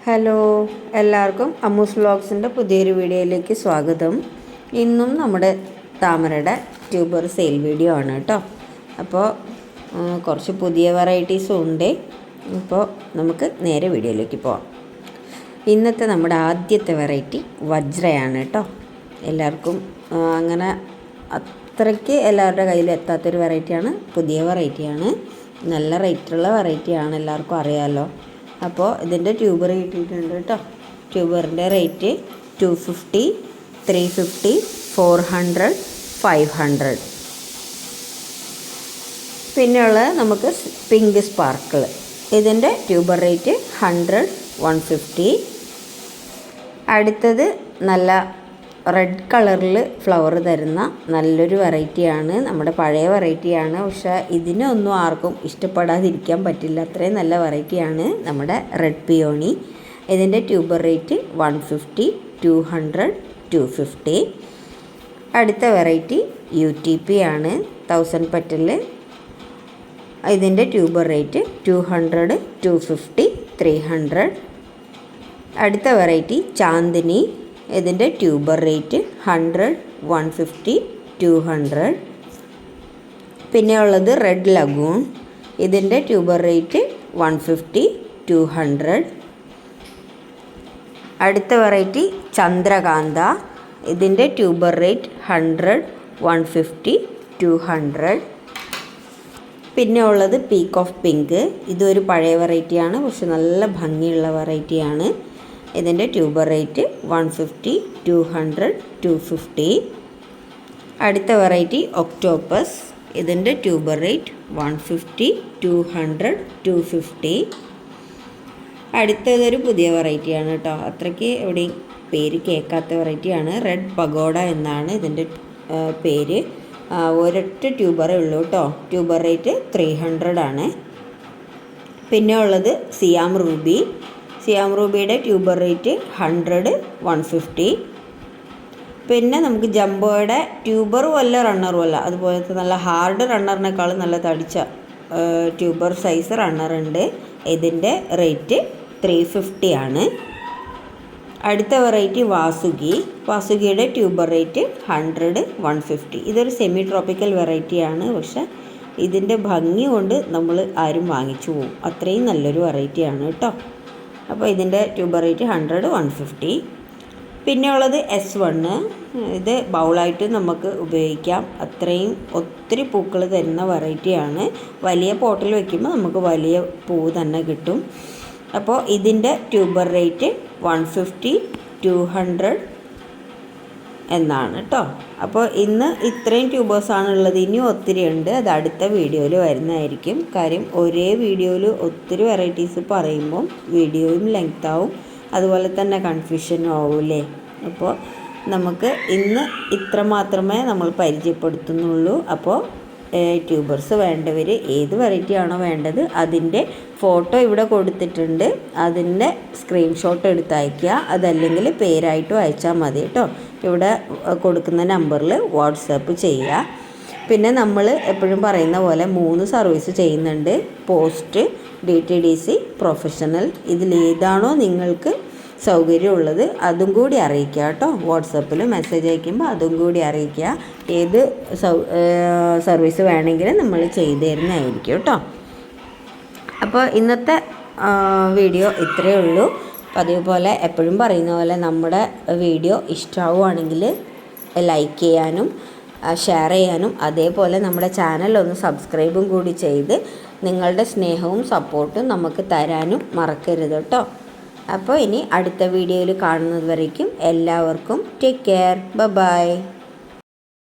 Hello, എല്ലാവർക്കും അമ്മൂസ് വ്ലോഗ്സിൻ്റെ പുതിയൊരു വീഡിയോയിലേക്ക് സ്വാഗതം. ഇന്നും നമ്മുടെ താമരയുടെ ട്യൂബർ സെയിൽ വീഡിയോ ആണ് കേട്ടോ. അപ്പോൾ കുറച്ച് പുതിയ വെറൈറ്റീസും ഉണ്ട്. ഇപ്പോൾ നമുക്ക് നേരെ വീഡിയോയിലേക്ക് പോവാം. ഇന്നത്തെ നമ്മുടെ ആദ്യത്തെ വെറൈറ്റി വജ്രയാണ് കേട്ടോ. എല്ലാവർക്കും അങ്ങനെ അത്രയ്ക്ക് എല്ലാവരുടെ കയ്യിൽ എത്താത്തൊരു വെറൈറ്റിയാണ്. പുതിയ വെറൈറ്റിയാണ്, നല്ല റേറ്റുള്ള വെറൈറ്റിയാണ്, എല്ലാവർക്കും അറിയാമല്ലോ. അപ്പോൾ ഇതിൻ്റെ ട്യൂബർ കിട്ടിയിട്ടുണ്ട് കേട്ടോ. ട്യൂബറിൻ്റെ റേറ്റ് 250, 350, 400, 500. പിന്നെയുള്ളത് നമുക്ക് പിങ്ക് സ്പാർക്കിൾ. ഇതിൻ്റെ ട്യൂബർ റേറ്റ് 100, 150. അടുത്തത് നല്ല റെഡ് കളറിൽ ഫ്ലവർ തരുന്ന നല്ലൊരു വെറൈറ്റിയാണ്, നമ്മുടെ പഴയ വെറൈറ്റിയാണ്. പക്ഷേ ഇതിനൊന്നും ആർക്കും ഇഷ്ടപ്പെടാതിരിക്കാൻ പറ്റില്ല, അത്രയും നല്ല വെറൈറ്റിയാണ് നമ്മുടെ റെഡ് പിയോണി. ഇതിൻ്റെ ട്യൂബർ റേറ്റ് 150, 200, 250. അടുത്ത വെറൈറ്റി UTP ആണ്, 1000 പെറ്റൽ. ഇതിൻ്റെ ട്യൂബർ റേറ്റ് 200, 250, 300. അടുത്ത വെറൈറ്റി ചാന്ദിനി. ഇതിൻ്റെ ട്യൂബർ റേറ്റ് 100, 150, 200. പിന്നെ ഉള്ളത് റെഡ് ലഗൂൺ. ഇതിൻ്റെ ട്യൂബർ റേറ്റ് 150, 200. അടുത്ത വെറൈറ്റി ചന്ദ്രകാന്ത. ഇതിൻ്റെ ട്യൂബർ റേറ്റ് 100, 150, 200. പിന്നെ ഉള്ളത് പീക്ക് ഓഫ് പിങ്ക്. ഇതൊരു പഴയ വെറൈറ്റിയാണ്, പക്ഷെ നല്ല ഭംഗിയുള്ള വെറൈറ്റിയാണ്. ഇതിൻ്റെ ട്യൂബർ റേറ്റ് 150, 200, 250. അടുത്ത വെറൈറ്റി ഒക്ടോപ്പസ്. ഇതിൻ്റെ ട്യൂബർ റേറ്റ് 150, 200, 250. അടുത്തതൊരു പുതിയ വെറൈറ്റിയാണ് കേട്ടോ, അത്രയ്ക്ക് എവിടെയും പേര് കേൾക്കാത്ത വെറൈറ്റിയാണ്. റെഡ് പഗോഡ എന്നാണ് ഇതിൻ്റെ പേര്. ഒരൊറ്റ ട്യൂബറേ ഉള്ളൂ കേട്ടോ. ട്യൂബർ റേറ്റ് 300 ആണ്. പിന്നെ ഉള്ളത് സിയാം റൂബി. സിയാം റൂബിയുടെ ട്യൂബർ റേറ്റ് 100, 150. പിന്നെ നമുക്ക് ജംബോയുടെ ട്യൂബറും അല്ല റണ്ണറും അല്ല, അതുപോലത്തെ നല്ല ഹാർഡ് റണ്ണറിനേക്കാളും നല്ല തടിച്ച ട്യൂബർ സൈസ് റണ്ണറുണ്ട്. ഇതിൻ്റെ റേറ്റ് 350 ആണ്. അടുത്ത വെറൈറ്റി വാസുകി. വാസുകിയുടെ ട്യൂബർ റേറ്റ് 100, 150. ഇതൊരു സെമി ട്രോപ്പിക്കൽ വെറൈറ്റിയാണ്, പക്ഷെ ഇതിൻ്റെ ഭംഗി കൊണ്ട് നമ്മൾ ആരും വാങ്ങിച്ചു പോകും, അത്രയും നല്ലൊരു വെറൈറ്റിയാണ് കേട്ടോ. അപ്പോൾ ഇതിൻ്റെ ട്യൂബർ റേറ്റ് 100, 150. പിന്നെ ഉള്ളത് S1. ഇത് ബൗളായിട്ട് നമുക്ക് ഉപയോഗിക്കാം, അത്രയും ഒത്തിരി പൂക്കൾ തരുന്ന വെറൈറ്റിയാണ്. വലിയ പോട്ടിൽ വയ്ക്കുമ്പോൾ നമുക്ക് വലിയ പൂ തന്നെ കിട്ടും. അപ്പോൾ ഇതിൻ്റെ ട്യൂബർ റേറ്റ് 150, 200 എന്നാണ് കേട്ടോ. അപ്പോൾ ഇന്ന് ഇത്രയും ട്യൂബേഴ്സാണുള്ളത്. ഇനിയും ഒത്തിരി ഉണ്ട്, അത് അടുത്ത വീഡിയോയിൽ വരുന്നതായിരിക്കും. കാര്യം ഒരേ വീഡിയോയിൽ ഒത്തിരി വെറൈറ്റീസ് പറയുമ്പം വീഡിയോയും ലെങ്ത് ആവും, അതുപോലെ തന്നെ കൺഫ്യൂഷനും ആവൂലേ. അപ്പോൾ നമുക്ക് ഇന്ന് ഇത്ര മാത്രമേ നമ്മൾ പരിചയപ്പെടുത്തുന്നുള്ളൂ. അപ്പോൾ ട്യൂബേഴ്സ് വേണ്ടവർ ഏത് വെറൈറ്റി ആണോ വേണ്ടത് അതിൻ്റെ ഫോട്ടോ ഇവിടെ കൊടുത്തിട്ടുണ്ട്, അതിൻ്റെ സ്ക്രീൻഷോട്ട് എടുത്ത് അയയ്ക്കുക. അതല്ലെങ്കിൽ പേരായിട്ടും അയച്ചാൽ മതി കേട്ടോ. ഇവിടെ കൊടുക്കുന്ന നമ്പറിൽ വാട്സാപ്പ് ചെയ്യുക. പിന്നെ നമ്മൾ എപ്പോഴും പറയുന്ന പോലെ 3 സർവീസ് ചെയ്യുന്നുണ്ട്: പോസ്റ്റ്, DTDC, പ്രൊഫഷണൽ. ഇതിലേതാണോ നിങ്ങൾക്ക് സൗകര്യമുള്ളത് അതും കൂടി അറിയിക്കുക കേട്ടോ. വാട്സപ്പിൽ മെസ്സേജ് അയക്കുമ്പോൾ അതും കൂടി അറിയിക്കുക. ഏത് സർവീസ് വേണമെങ്കിലും നമ്മൾ ചെയ്തു തരുന്നതായിരിക്കും കേട്ടോ. അപ്പോൾ ഇന്നത്തെ വീഡിയോ ഇത്രയേ ഉള്ളൂ. പതിവ് പോലെ എപ്പോഴും പറയുന്ന പോലെ നമ്മുടെ വീഡിയോ ഇഷ്ടമാവുകയാണെങ്കിൽ ലൈക്ക് ചെയ്യാനും ഷെയർ ചെയ്യാനും അതേപോലെ നമ്മുടെ ചാനലൊന്ന് സബ്സ്ക്രൈബും കൂടി ചെയ്ത് നിങ്ങളുടെ സ്നേഹവും സപ്പോർട്ടും നമുക്ക് തരാനും മറക്കരുത് കേട്ടോ. അപ്പോൾ ഇനി അടുത്ത വീഡിയോയിൽ കാണുന്നത് വരയ്ക്കും എല്ലാവർക്കും ടേക്ക് കെയർ, ബൈ.